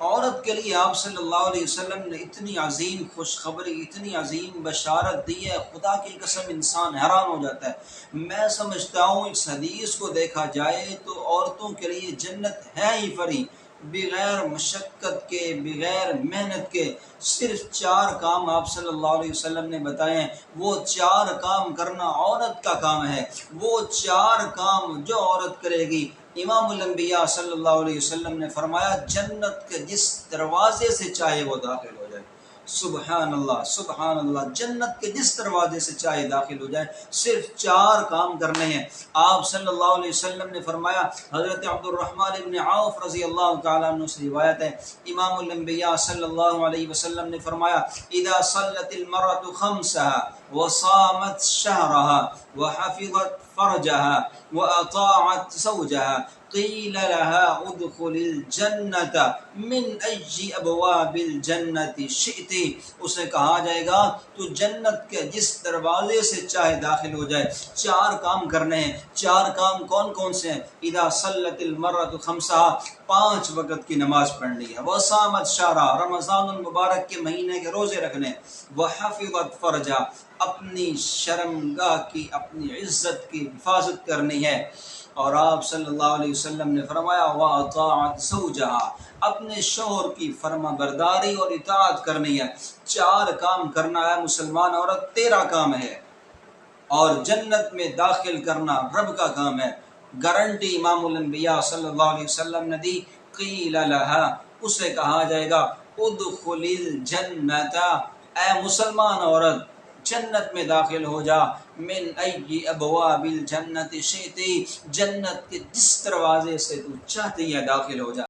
عورت کے لیے آپ صلی اللہ علیہ وسلم نے اتنی عظیم خوشخبری، اتنی عظیم بشارت دی ہے، خدا کی قسم انسان حیران ہو جاتا ہے۔ میں سمجھتا ہوں اس حدیث کو دیکھا جائے تو عورتوں کے لیے جنت ہے ہی فری، بغیر مشقت کے، بغیر محنت کے۔ صرف 4 کام آپ صلی اللہ علیہ وسلم نے بتائے ہیں، وہ 4 کام کرنا عورت کا کام ہے۔ وہ 4 کام جو عورت کرے گی، امام الانبیاء صلی اللہ علیہ وسلم نے فرمایا جنت کے جس دروازے سے چاہے وہ داخل ہو جائے۔ سبحان اللہ، سبحان اللہ، جنت کے جس دروازے سے چاہے داخل ہو جائے، صرف 4 کام کرنے ہیں۔ آپ صلی اللہ علیہ وسلم نے فرمایا، حضرت عبد الرحمن ابن عوف رضی اللہ تعالیٰ عنہ سے روایت ہے، امام الانبیاء صلی اللہ علیہ وسلم نے فرمایا اذا صلت المرأة خمسها وصامت شهرها وحفظت فرجها وأطاعت زوجها قیل لها ادخل الجنت من ای ابواب الجنت شئت۔ اسے کہا جائے گا تو جنت کے جس دروازے سے چاہے داخل ہو جائے۔ 4 کام کرنے ہیں۔ 4 کام کون کون سے ہیں؟ اذا صلت المرأة خمسها، 5 وقت کی نماز پڑھنی ہے، وصامت شهرها، رمضان المبارک کے مہینے کے روزے رکھنے، وحفظت فرجها، اپنی شرمگاہ کی، اپنی عزت کی حفاظت کرنی ہے۔ اور آپ صلی اللہ علیہ وسلم نے فرمایا وَأَطَاعَتْ زَوْجَهَا، اپنے شوہر کی فرما برداری اور اطاعت کرنی ہے۔ 4 کام کرنا ہے مسلمان عورت، 13 کام ہے، اور جنت میں داخل کرنا رب کا کام ہے۔ گارنٹی امام الانبیاء صلی اللہ علیہ وسلم نے دی، قیل لها، اسے کہا جائے گا ادخل الجنت، اے مسلمان عورت جنت میں داخل ہو جا، من ای ابواب الجنت شئت، جنت کے جس دروازے سے تو چاہتی ہے داخل ہو جا۔